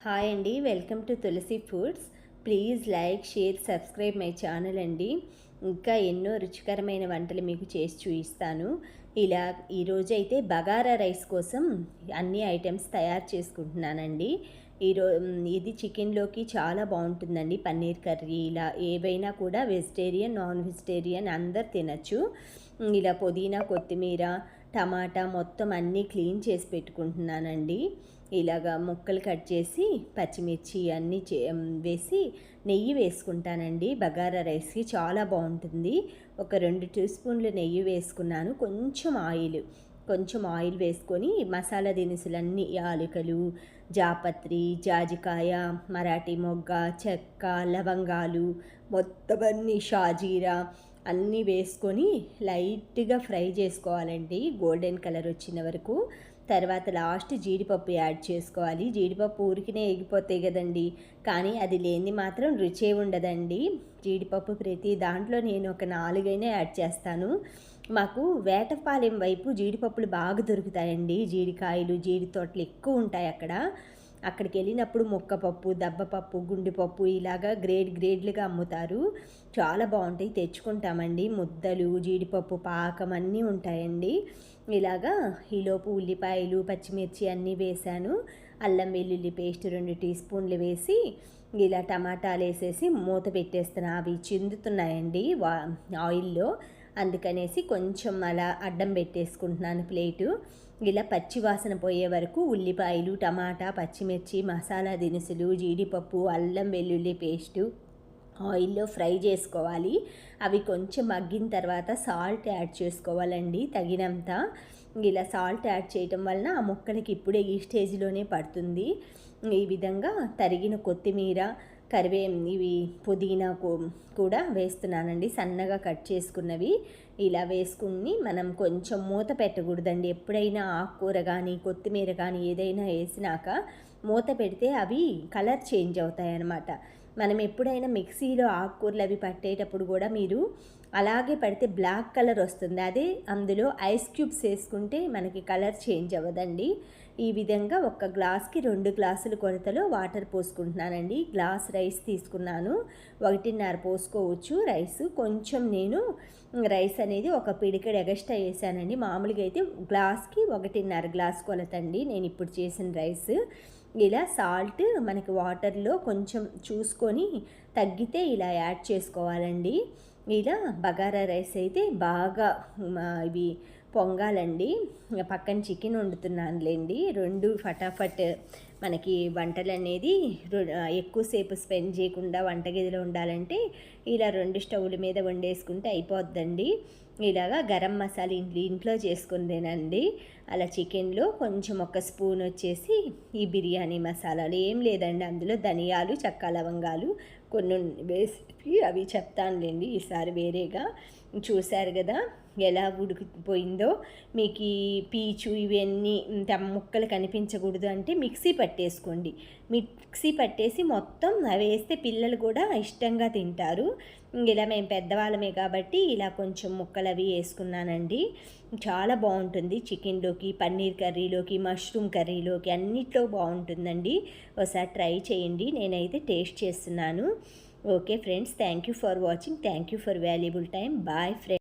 Hi అండి, welcome to Tulasi foods. Please like, share, subscribe my channel అండి. ఇంకా ఎన్నో రుచికరమైన వంటలు మీకు చేసి చూపిస్తాను. ఈరోజు అయితే బగారా రైస్ కోసం అన్ని ఐటమ్స్ తయారు చేసుకుంటున్నానండి. ఇది చికెన్లోకి చాలా బాగుంటుందండి. పన్నీర్ కర్రీ ఇలా ఏవైనా కూడా వెజిటేరియన్, నాన్ వెజిటేరియన్ అందరు తినచ్చు. ఇలా పుదీనా, కొత్తిమీర, టమాటా మొత్తం అన్నీ క్లీన్ చేసి పెట్టుకుంటున్నానండి. ఇలాగా ముక్కలు కట్ చేసి పచ్చిమిర్చి అన్నీ వేసి నెయ్యి వేసుకుంటానండి. బగారా రైస్కి చాలా బాగుంటుంది. ఒక 2 టీ స్పూన్లు నెయ్యి వేసుకున్నాను. కొంచెం ఆయిల్ వేసుకొని మసాలా దినుసులన్నీ యాలకులు, జాపత్రి, జాజికాయ, మరాఠీ మొగ్గ, చెక్క, లవంగాలు మొత్తం అన్నీ, షాజీరా అన్నీ వేసుకొని లైట్గా ఫ్రై చేసుకోవాలండి, గోల్డెన్ కలర్ వచ్చిన వరకు. తర్వాత లాస్ట్ జీడిపప్పు యాడ్ చేసుకోవాలి. జీడిపప్పు ఊరికినే ఎగిపోతాయి కదండి, కానీ అది లేనిది మాత్రం రుచే ఉండదండి. జీడిపప్పు ప్రతి దాంట్లో నేను ఒక 4 యాడ్ చేస్తాను. మాకు వేటపాలెం వైపు జీడిపప్పులు బాగా దొరుకుతాయండి. జీడికాయలు, జీడి తోటలు ఎక్కువ ఉంటాయి అక్కడ. అక్కడికి వెళ్ళినప్పుడు ముక్కపప్పు, దబ్బపప్పు, గుండిపప్పు ఇలాగా గ్రేడ్లుగా అమ్ముతారు. చాలా బాగుంటాయి, తెచ్చుకుంటామండి. ముద్దలు, జీడిపప్పు పాకం అన్నీ ఉంటాయండి. ఇలాగా ఈలోపు ఉల్లిపాయలు, పచ్చిమిర్చి అన్నీ వేసాను. అల్లం వెల్లుల్లి పేస్ట్ 2 టీ స్పూన్లు వేసి ఇలా టమాటాలు వేసేసి మూత పెట్టేస్తాను. అవి చిందుతున్నాయండి ఆయిల్లో, అందుకనేసి కొంచెం అలా అడ్డం పెట్టేసుకుంటున్నాను ప్లేటు. ఇలా పచ్చి వాసన పోయే వరకు ఉల్లిపాయలు, టమాటా, పచ్చిమిర్చి, మసాలా దినుసులు, జీడిపప్పు, అల్లం వెల్లుల్లి పేస్టు ఆయిల్లో ఫ్రై చేసుకోవాలి. అవి కొంచెం మగ్గిన తర్వాత సాల్ట్ యాడ్ చేసుకోవాలండి తగినంత. ఇలా సాల్ట్ యాడ్ చేయటం వలన ఆ ముక్కలకి ఇప్పుడే ఈ స్టేజ్లోనే పడుతుంది. ఈ విధంగా తరిగిన కొత్తిమీర, ఇవి పుదీనా కూడా వేస్తున్నానండి, సన్నగా కట్ చేసుకున్నవి. ఇలా వేసుకుని మనం కొంచెం మూత పెట్టకూడదండి. ఎప్పుడైనా ఆకుకూర కానీ, కొత్తిమీర కానీ ఏదైనా వేసినాక మూత పెడితే అవి కలర్ చేంజ్ అవుతాయి అన్నమాట. మనం ఎప్పుడైనా మిక్సీలో ఆకుకూరలు అవి పట్టేటప్పుడు కూడా మీరు అలాగే పడితే బ్లాక్ కలర్ వస్తుంది. అదే అందులో ఐస్ క్యూబ్స్ వేసుకుంటే మనకి కలర్ చేంజ్ అవ్వదండి. ఈ విధంగా ఒక గ్లాస్కి 2 గ్లాసుల కొలతలో వాటర్ పోసుకుంటున్నానండి. గ్లాస్ రైస్ తీసుకున్నాను, 1.5 పోసుకోవచ్చు రైస్. కొంచెం నేను రైస్ అనేది ఒక పిడికెడు ఎగస్ట్రా వేసానండి. మామూలుగా అయితే గ్లాస్కి 1.5 గ్లాస్ కొలత అండి నేను ఇప్పుడు చేసిన రైస్. ఇలా సాల్ట్ మనకి వాటర్లో కొంచెం చూసుకొని తగ్గితే ఇలా యాడ్ చేసుకోవాలండి. ఇలా బగారా రైస్ అయితే బాగా ఇవి పొంగాలండి. పక్కన చికెన్ వండుతున్నానులేండి. 2 ఫటాఫట్ మనకి వంటలు అనేది ఎక్కువసేపు స్పెండ్ చేయకుండా వంటగదిలో ఉండాలంటే ఇలా 2 స్టవ్ల మీద వండేసుకుంటే అయిపోద్దండి. ఇలాగా గరం మసాలా ఇంట్లో చేసుకుందేనండి. అలా చికెన్లో కొంచెం ఒక స్పూన్ వచ్చేసి ఈ బిర్యానీ మసాలాలు, ఏం లేదండి అందులో ధనియాలు, చెక్క, లవంగాలు కొన్ని వేసి అవి చెప్తానులేండి ఈసారి వేరేగా. చూశారు కదా ఎలా ఉడికిపోయిందో. మీకు ఈ పీచు ఇవన్నీ ముక్కలు కనిపించకూడదు అంటే మిక్సీ పట్టేసుకోండి. మిక్సీ పట్టేసి మొత్తం అవి వేస్తే పిల్లలు కూడా ఇష్టంగా తింటారు. ఇలా మేము పెద్దవాళ్ళమే కాబట్టి ఇలా కొంచెం ముక్కలు అవి వేసుకున్నానండి. చాలా బాగుంటుంది చికెన్లోకి, పన్నీర్ కర్రీలోకి, మష్రూమ్ కర్రీలోకి అన్నిట్లో బాగుంటుందండి. ఒకసారి ట్రై చేయండి. నేనైతే టేస్ట్ చేస్తున్నాను. Okay friends, thank you for watching. Thank you for valuable time. Bye friends.